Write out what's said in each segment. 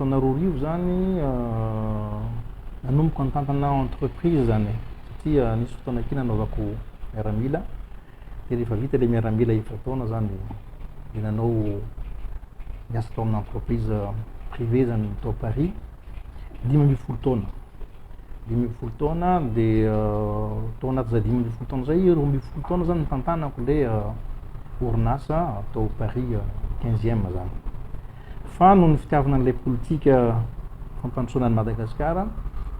taona roa arivo zany nanomboka nitantana entreprise zany satria nisy fotoana kely nanaovako miaramila de rehefa vita le miaramila efatra taona zany de nanao niasa tao amin'ny entreprise privé zany tao Paris 5,000 taona 5,000 taona de tao anaty za 5,000 taona zay 2,000 taona zany nitantanako le orinasa tao Paris 15e zany fa noho ny fitiavana an'ilay politika fampandrosoana ny Madagasikara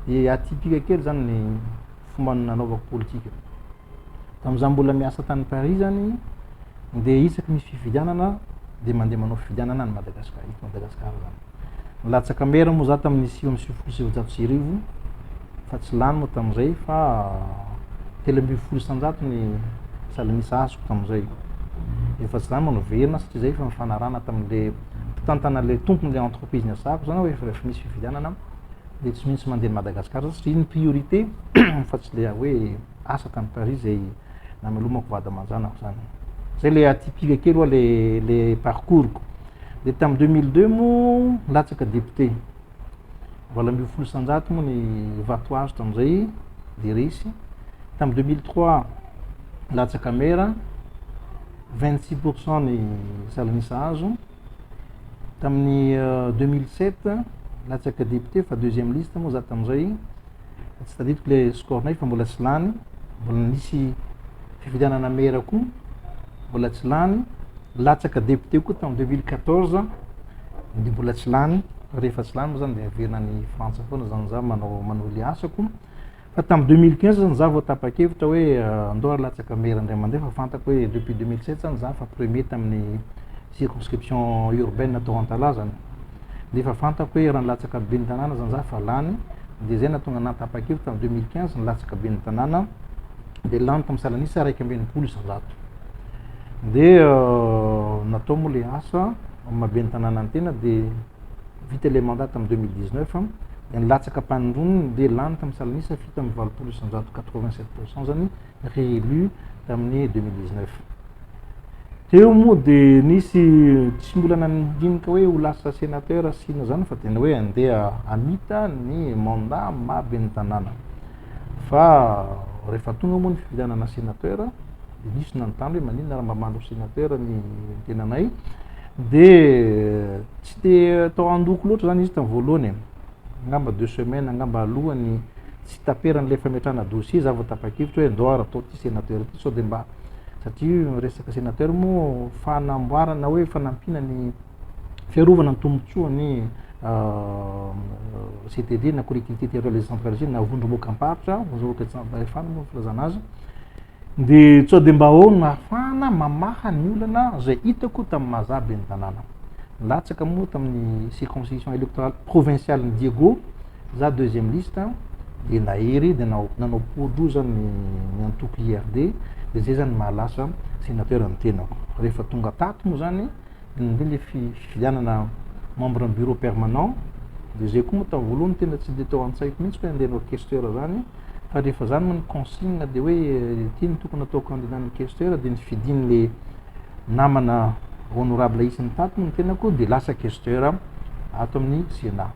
de atypique kely zany ny fomba nanaovako politika tam'izah mbola miasa tany Paris zany de isaky misy fifidianana de mandeha manao fifidianana ny Madagasikara eto Madagasikara zany latsaka mera moa za tamin'ny 7,700 fa tsy lany moa tam'izay fa 3,000 isanjato ny salanisa azoko tam'izay efa tsy zany manao verina satria zay fa mifanarana tamin'le mpitantana le tompon'le entreprise niasako zany hoe efa misy fifidianana de tsy maintsy mandeha Madagasikara satria ny priorité fa tsy le hoe asa tany Paris zay namelomako vady aman-janako zany zay le atypique kely oa le parcours-ko de tam 2002 mo latsaka député 8,000 isanjato moa ny vato azo tam'izay de resy tam 2003 latsaka mera 26% ny salanisa azo tamin'ny 2007 latsaka député fa deuxième liste moa za tam'izay tsy tadidiko le score-nay fa mbola tsy lany mbola nisy fifidianana mera koa mbola tsy lany latsaka député koa tam 2014 de mbola tsy lany rehefa tsy lany moa zany de averina ny frantsa foana zany za manao le asako fa tam 2015 zany za vao tapa-kevitra hoe andao latsaka mera indray mandeha fa fantako hoe depuis 2007 zany za fa premier tamin'ny circonscription urbaine tao Antala zany de efa fantako hoe raha latsaka be ny tanàna zany za fa lany de zay natonga natapa-kevitra tam 2015 ny latsaka be ny tanàna de lany tam salanisa 1,20 isanjato de natao moa le asa mabe ny tanàna antena de vita le mandat tam 2019 de nilatsaka mpanondroniny de lany tam salanisa fita amin'ny 20 isanjato 87% zany réélu tamin'ny 2019 teo moa de nisy tsy mbola nandinika hoe ho lasa sénateur sina zany fa tena hoe andeha amita ny mandat mabe ny tanàna fa rehefa tonga moa ny fividianana sénateur de nisy nanontany hoe maninona raha mba mandro sénateur ny tenanay de tsy de tao andoko loatra zany izy tam voalohany angamba 2 semaines angamba alohany tsy taperan'le fametrahana dossier za vao tapa-kevitra hoe ndoara atao ty sénateur ty sao de mba satria resaka sénateur moa fanamboarana hoe fanampina ny fiarovana ny tombotsoa ny CTD na collectivité territoriale décentralisée na vondromboka amparitra vondromboka efana moa filazana azy de sao de mba ao nafana mamaha ny olana zay hitako tam mahazabe ny tanàna latsaka moa tamin'ny circonscription électorale provinciale ny Diego za deuxième liste de nahery de nanao podro zany ny antoko IRD de zay zany mahalasa sénateur ny tenako rehefa tonga tato moa zany de le fifidianana membre ny bureau permanent de zay koa moa tam voalohany tena tsy de tao an-tsaiko mihitsy hoe andeha anao questeur zany fa rehefa zany moa ny consigne de hoe ty ny tokony atao candidat ny questeur de nifidiny le namana honorable isan'ny tato moa ny tenako de lasa questeur ato amin'ny Sénat.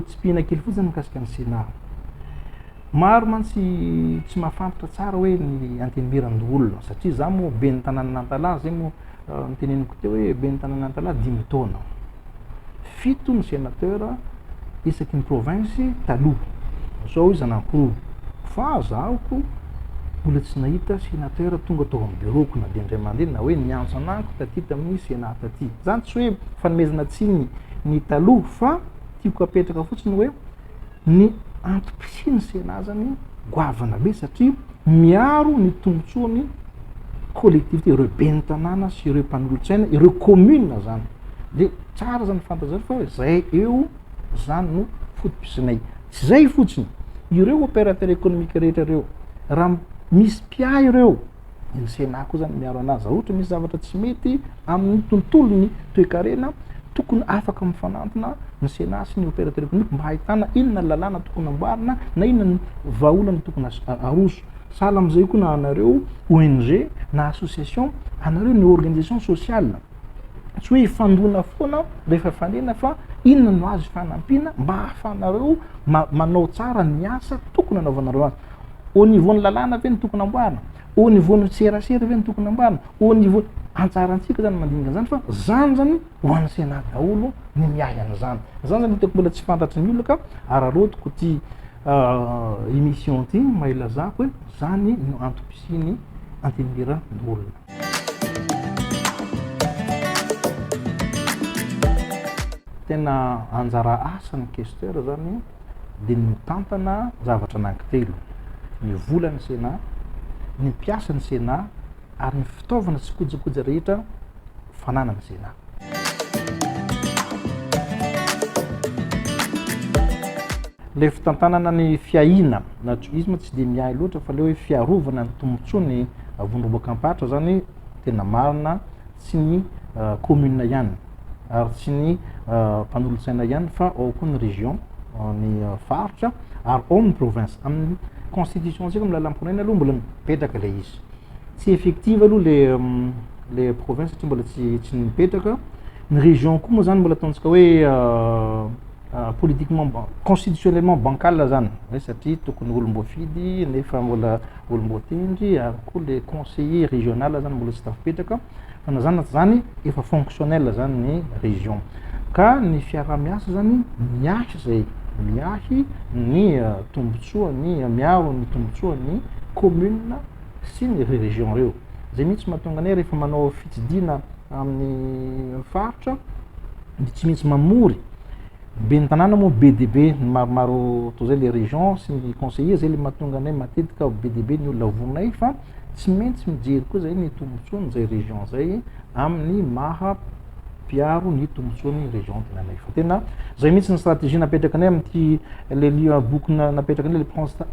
Tsy pihana kely fotsiny mikasika ny Sénat maro mantsy tsy mahafantatra tsara hoe ny antenimiran'olona satria za moa be ny tanànan'Antala zay moa niteneniko teo hoe be ny tanànan'Antala 10 taona 7 ny sénateur isaky ny province taloha zao izy anankiroa fa zahoko mbola tsy nahita sénateur tonga tao amin'ny bureauko na de indray mandeha na hoe niantso anako taty tamin'ny Sénat taty zany tsy hoe fanomezana tsiny ny taloha fa tiako apetraka fotsiny hoe ny entreprise ny Sénat zany goavana be satria miaro ny tombotsoany collectivité ireo be ny tanàna sy ireo mpanolotsaina ireo commune zany de tsara zany fantazary fa hoe zay eo zany no fotopisinay tsy zay fotsiny ireo opérateur économique rehetra reo raha misy pia ireo ny Sénat koa zany miaro anazy ohatra misy zavatra tsy mety amin'ny tontolony toe-karena tokony afaka mifanantona ny Sénat sy ny opérateur économique mba hahitana inona lalàna tokony amboarina na inona ny vahaolana tokony aroso sahala am'izay koa na anareo ONG na association, anareo ny organisation sociale, tsy hoe fandona foana rehefa fanena fa inona no azo fanampiana mba hahafanareo manao tsara ny asa tokony anaovanareo azy. Au niveau ny lalàna ve ny tokony amboarina, au niveau ny serasera ve ny tokony amboarina, au niveau antsarantsika zany mandinika zany fa zany zany ho an'ny Sénat daholo ny miahy an'izany. Zany zany hitako mbola tsy fantatry ny olona ka ararotiko ty émission ty mailazako hoe zany no antom-pisiny antenimiran-dolona. Tena anjara asan'ny questeur zany de ny mitantana zavatra anankitelo: ny volan'ny Sénat, ny mpiasan'ny Sénat ary ny fitaovana sy kojakoja rehetra fananany Sénat. Le fitantanana ny fiahina na troisme tsy de miahy loatra fa le hoe fiarovana ny tombontsoany vondromboakampatra zany tena marina, tsy ny commune ihany ary tsy ny mpanolontsaina ihany fa ao koa ny région, ny faritra ary ao ny province. Amin'ny constitution antsika milalam-ponena aloha mbola mipetraka le izy, tsy effective aloha le province satria mbola tsy nipetraka. Ny région koa moa zany mbola ataontsika hoe politiquement constitutionnellement bancal zany hoe satria tokony olom-boafidy nefa mbola olom-boatendry ary koa le conseiller régional zany mbola tsy tafipetraka fa na zany efa fonctionnel zany ny région. Ka ny fiarah-miasa zany miasa zay miahy ny tombontsoa ny miaro ny tombontsoa ny commune sy ny région reo. Zay mihitsy mahatonga anay rehefa manao fitsidina amin'ny faritra de tsy maintsy mamory be ny tanàna moa be de be ny maromaro toy zay le région sy ny conseiller, zay le mahatonga anay matetika be de be ny olona vonay fa tsy maintsy mijery koa zay ny tombontsoan'zay région zay amin'ny maha piaro ny tombontsoan'ny région tenanay. Fa tena zay mihitsy ny stratégie napetraka anay am'ty le boky napetraka anay le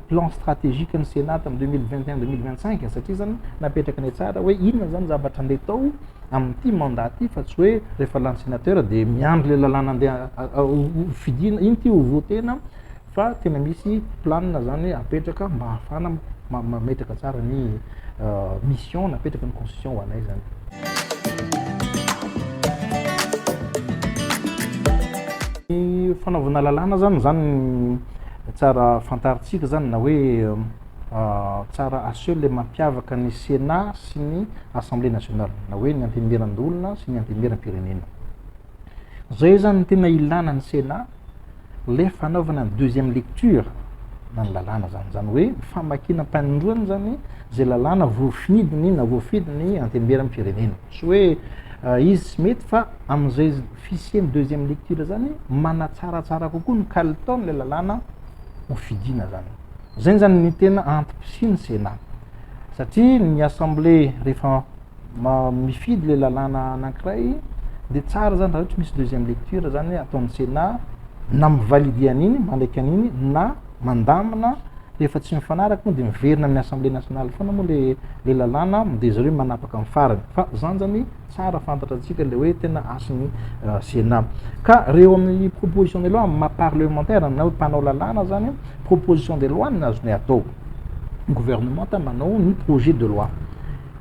plan stratégique ny Sénat am 2021-2025 satria zany napetraka anay tsara hoe inona zany zavatra andeha tao amin'ity mandat ty fa tsy hoe rehefa lany sénateur de miandry le lalàna andeha fidina iny ty ho votena fa tena misy planina zany apetraka mba hahafana mametraka tsara ny mission napetraka ny constitution ho anay zany. Ny fanaovana lalàna zany tsara fantaritsika zany na hoe tsara aseho le mampiavaka ny Sénat sy ny Assemblée nationale na hoe ny antenimiran-dolona sy ny antenimiram-pirenena. Zay zany tena ilana ny Sénat le fanaovana ny deuxième lecture na ny lalàna zany hoe famakinam-panindroany zany zay lalàna voafinidiny na voafidiny antenimiram-pirenena. Tsy hoe izy tsy mety fa am'izay fisiany deuxième lecture zany manatsaratsara kokoa ny kalitao le lalàna ho fidina zany. Zay zany ny tena antom-pisiny Sénat satria ny assemblée rehefa mifidy le lalàna anankiray de tsara zany raha ohatra misy deuxième lecture zany ataon'ny Sénat na mivalide an'iny mandraiky an'iny na mandamina rehefa tsy mifanaraka moa de miverina amin'ny assemblée nationale foana moa le lalàna de zareo manapaka amin'ny farany. Fa zany zany tsara fantatra antsika le hoe tena asan'ny Sénat. Ka reo amin'ny proposition de loi parlementaire na hoe mpanao lalàna zany proposition de loi ny azonay atao gouvernement ta manao ny projet de loi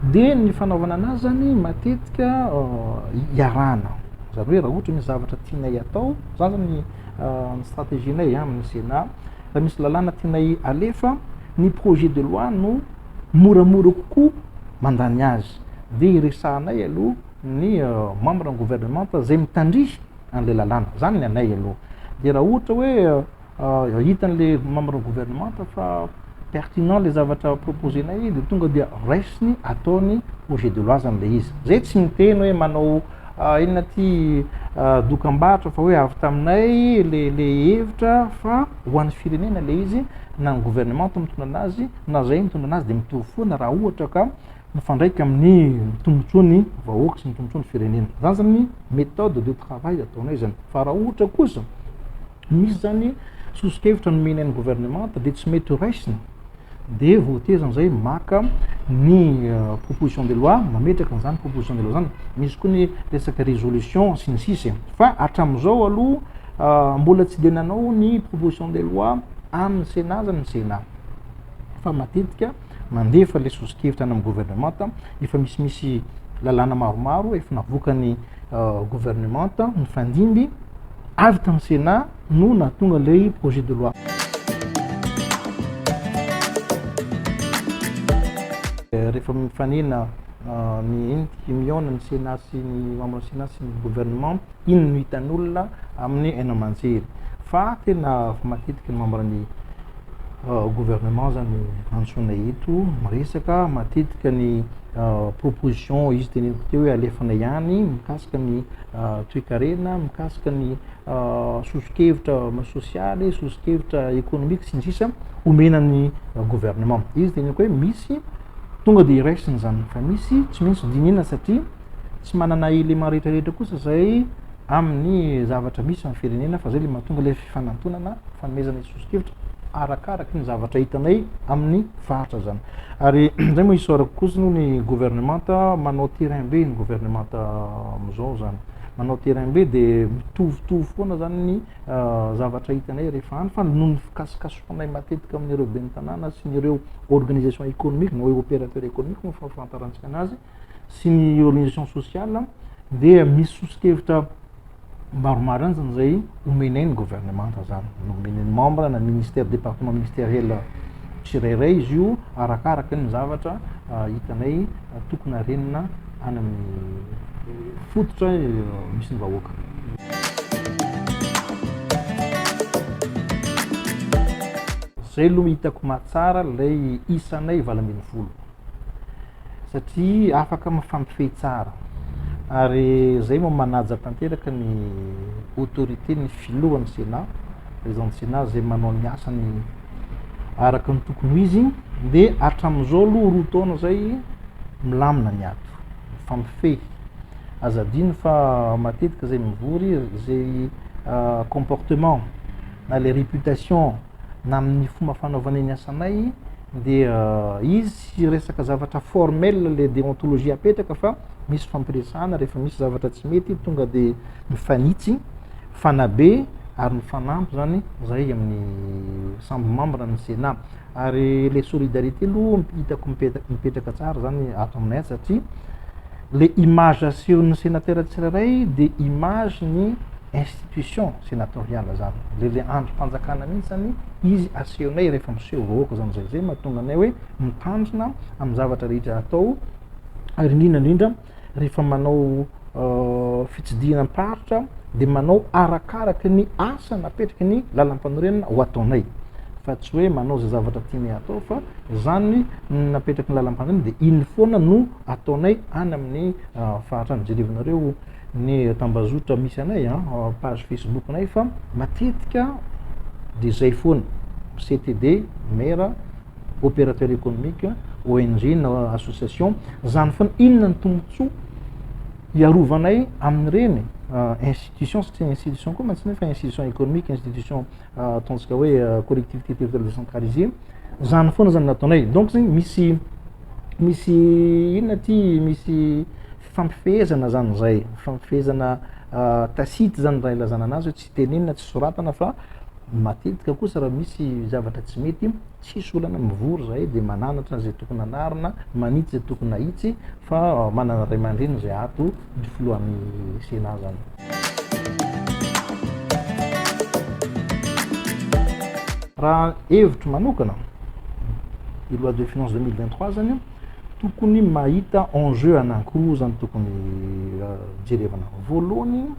de ny fanaovana anazy zany matetika iarana zany hoe raha ohatra misy zavatra tianay atao zany zany ny stratégienay amin'ny Sénat raha misy lalàna tianay alefa ny projet de loi no moramora kokoa mandany azy de iresahanay aloha ny membre ny gouvernement zay mitandrihy an'le lalàna zany ny anay aloha. De raha ohatra hoe hitan'le membre ny gouvernement fa pertinent le zavatra proposenay de tonga dia raisiny ataony projet de loi zany le izy. Zay tsy miteny hoe manao inona ty dokam-barotra fa hoe avy taminay le hevitra fa ho an'ny firenena le izy na ny gouvernement mitondra anazy na zay mitondra anazy de mitovy foana raha ohatra ka mifandraika amin'ny tombontsoan'ny vahoaka sy ny tombontsoan'ny firenena. Zany zany méthode de travail ataonay zany. Fa raha ohatra kosa misy zany sosokevitra nomeny ny gouvernement de tsy mety ho raisiny de voter zany maka ny proposition de loi mametraka an'izany proposition de loi zany. Misy koa ny resaka résolution sy ny sisa fa hatram'izao aloha mbola tsy de nanao ny proposition de loi amin'ny Sénat zany ny Sénat fa matetika mandefa le sosikevitra any amin'ny gouvernemanta, efa misimisy lalàna maromaro efa navokany gouvernemanta mifandimby avy tamin'ny Sénat no nahatonga le projet de loi. Rehefa mifanena ny entiky miona ny Sénat sy ny membre Sénat sy ny gouvernement, iny no hitan'olona amin'ny aina aman-jery. Fa tena matetika ny membre ny gouvernement zany antsoina eto miresaka matetika ny proposition izy teneniko teo hoe alefana ihany mikasika ny toe-karena, mikasika ny sosikevitra sosialy, sosikevitra économique sy ny sisa omena ny gouvernement. Izy teneniko hoe misy tonga de iraisiny zany fa misy tsy maintsy dinina satria tsy manana élément rehetrarehetra kosa zay amin'ny zavatra misy amin'ny firenena fa zay le mahatonga le fifanantonana fanomezana sosikevitra arakaraky ny zavatra hitanay amin'ny faritra zany. Ary zay moa isorako kosa no ny gouvernemanta manao terrain be ny gouvernemanta amizao zany, manao terrain be de mitovitovy foana zany ny zavatra hitanay rehefa any fa noho ny fikasikasoanay matetika amin'ireo ben'ny tanàna sy nyreo organisation économique na hoe opérateur économique moa fahafantarantsika anazy sy ny organisation sociale de misy sosikevitra maromaro any zany zay omenay ny gouvernemanta zany, omenay ny membre na ministère département ministériel tsirairay izy io arakaraky ny zavatra hitanay tokony harenina any amin'ny fototra misy ny vahoaka. Zay aloha hitako mahatsara lay isanay 20 satria afaka mifampifehy tsara. Ary zay moa manaja tanteraka ny autorité ny filohan'ny Sénat, président Sénat zay manao ny asany araka ny tokony izy de hatram'izao aloha roa taona zay milamina ny ato mifampifehy. Azadino fa matetika zay mivory zay comportement na le réputation na amin'ny fomba fanaovana ny asanay de izy sy resaka zavatra formel le déontologie apetraka fa misy fampiresana rehefa misy zavatra tsy mety tonga de mifanitsy fanabe ary mifanampy zany zay amin'ny samby membre ny Sénat. Ary le solidarité aloha hitako mipetraka tsara zany ato aminay satria le image asehon'ny sénateur tsirairay de image ny institution sénatoriale zany le androm-panjakana mihitsy zany izy asehonay rehefa miseho vahoaka zany zay mahatonga anay hoe mitandrina amin'ny zavatra rehetra atao. Ary indrindra rehefa manao fitsidihana-paritra de manao arakaraky ny asa napetraky ny lalam-panorenana ho ataonay fa tsy hoe manao zay zavatra tianay atao fa zany napetraky ny lalam-panorenana de iny foana no ataonay any amin'ny faritra any. Jerevinareo ny tambazotra misy anay page Facebook nay fa matetika de zay foana CTD, maire, opérateur économique, ONG na association zany foana inona ny tombontsoa hiarovanay amin'ireny institution satria institution koa mantsy fa institution économique, institution ataontsika hoe collectivité territoriale décentralisée zany foana zany nataonay. Donc zany misy inona ty misy fifampifehezana zany zay fifampifehezana tacite zany raha ilazana anazy hoe tsy tenenina tsy soratana fa matetika kosa raha misy zavatra tsy mety tsisy olana mivory zay de mananatra zay tokony anarina manitsy zay tokony ahitsy fa manana ray aman-dreny zay ato ny filohan'ny Sénat zany. Raha hevitro manokana i loi de finance 2023 zany tokony mahita enjeu anankiroa zany tokony jerevana. Voalohany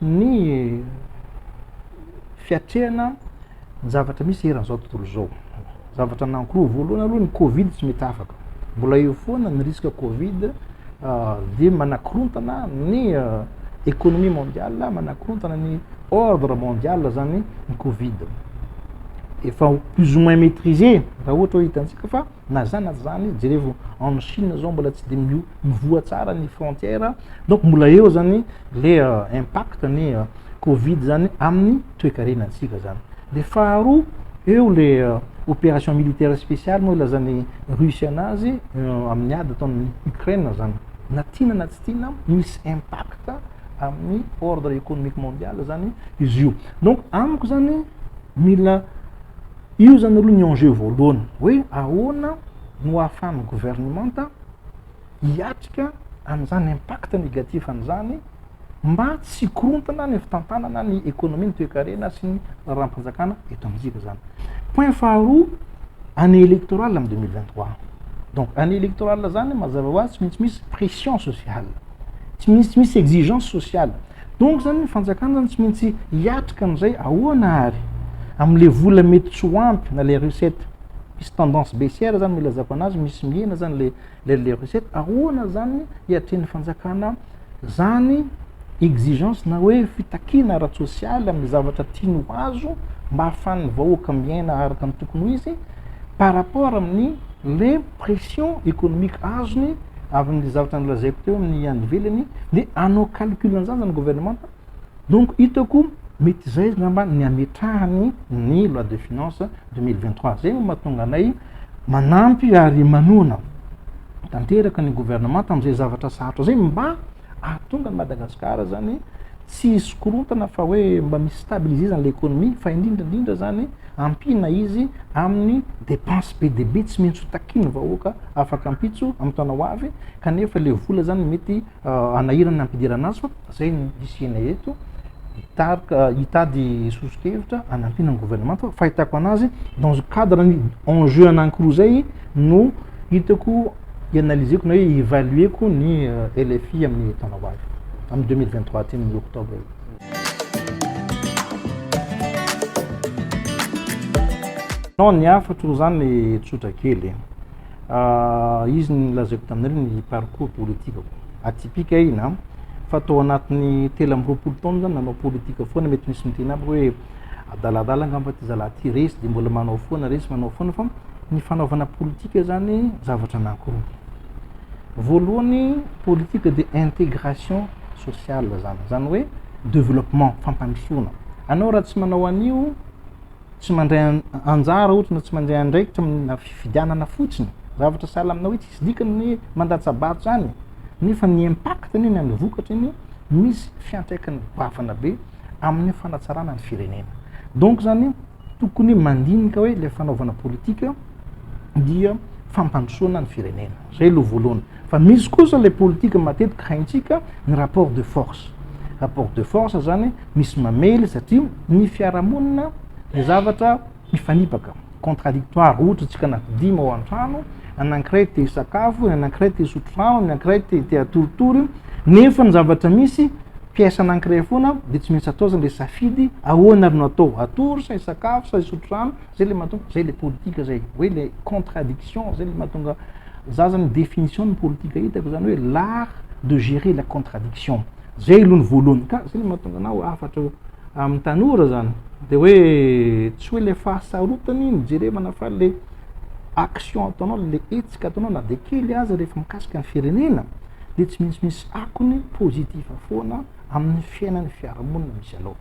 ny fiatrehana ny zavatra misy eran'izao tontolo zao. Zavatra anankiroa voalohany aloha ny Covid tsy mety afaka, mbola eo foana ny risque Covid de manakorontana ny économie mondiale, manakorontana ny ordre mondial zany ny Covid. Efa plus ou moins maîtrisé raha ohatra hoe hitantsika fa nazana zany jerevo en Chine zao mbola tsy de mivoa tsara ny frontière, donc mbola eo zany le impact ny Covid zany amin'ny toe-karenantsika zany. De faharoa eo le opération militaire spéciale moa ilazany Russie anazy amin'ny ady ataon'ny Ukraine zany na tiana na tsy tiana misy impact amin'ny ordre économique mondial zany izy io. Donc amiko zany mila io zany aloha ny enjeu voalohany hoe ahoana no ahafahan'ny gouvernementa hiatrika an'izany impact négatif an'izany mba tsy korontana ny fitantanana ny économie ny toe-karena sy ny raha-mpanjakana eto amintsika zany. Point faharoa, année électorale amin'ny 2023. Donc année électorale zany mazava ho azy tsy maintsy misy pression sociale, tsy misy exigence sociale. Donc zany ny fanjakana zany tsy maintsy hiatrika an'izay ahoana ary am'le vola mety tsy ho ampy na les recettes misy tendance baissière zany milazako anazy, misy mihena zany le recettes, ahoana zany hiatren'ny fanjakana zany exigence na hoe fitakina ara-tsosialy amin'ny zavatra tiany ho azo mba ahafahan'ny vahoaka miaina araka ny tokony ho izy par rapport amin'ny le pression économique azony avy amin'ny zavatra nolazaiko teo amin'ny any ivelany, de anao calcul an'izany zany gouvernementa. Donc hitako mety zay ngamba ny ametrahany ny loi de finance 2023 zay no mahatonga anay manampy ary manona tanteraka ny gouvernementa am'izay zavatra sarotra zay mba ahatonga ny Madagasikara zany tsy hisy korontana fa hoe mba misy stabilisé l'économie, fa indrindrandrindra zany ampina izy amin'ny dépense PDB tsy maintsy ho takiny vahoaka afaka ampitso amin'ny taona ho avy, kanefa le vola zany mety anahirana ampidirana azy, fa zay ny hisiana eto hitady sosokevitra anampina ny gouvernement. Fahitako anazy dans le cadre ny enjeu anankiroa zay no hitako ianalizeko na hoe évalueko ny LFI amin'ny taona ho avy amin'ny 2023 ty amin'ny octobre. Non ny afatro zany tsotra kely, izy nilazaiko taminareo ny parcours politique atypique ina fa tao anatin'ny 13 taona zany nanao politique foana, mety misy miteny aby hoe adaladala ngamba ty zalahy ty resy de mbola manao foana resy manao foana, fa ny fanaovana politique zany zavatra anankiroa. Voalohany politique de intégration sociale zany hoe développement, fampandrosoana. Anao raha tsy manao an'io tsy mandray anjara ohatra na tsy mandray andraikitra amina fifidianana fotsiny, zavatra sahala amina hoe tsisy dikany ny mandatsabato zany, nefa ny impact iny amin'ny vokatra iny misy fiantraikany bafana be amin'ny fanatsarana ny firenena. Donc zany tokony mandinika hoe le fanaovana politique dia fampandrosoana ny firenena, zay lo voalohany. Fa misy kosa le politique matetika haintsika ny rapport de force. Rapport de force zany misy mamely satria ny fiarahamonina le zavatra mifanipaka, contradictoire. Ohatra tsika anankidimy ao an-trano, anankiray te sakafo, anankiray te sotro rano, anankiray te atoritory, nefa ny zavatra misy pièce anankiray foana de tsy maintsy atao zany le safidy ahoana ary no atao, atory sa sakafo sa sotro rano, zay le mahatonga zay le politique zay hoe le contradiction, zay le mahatonga za zany définition ny politique hitako zany hoe l'art de gérer la contradiction. Zay aloha ny voalohany, ka zay le mahatonga anao afatra amin'ny tanora zany de hoe tsy hoe le fahasarotany mijerevana fa le action ataonao, le hetsika ataonao na de kely aza rehefa mikasika ny firenena de tsy maintsy misy akony positif foana amin'ny fiainan'ny fiarahamonina misy aloha.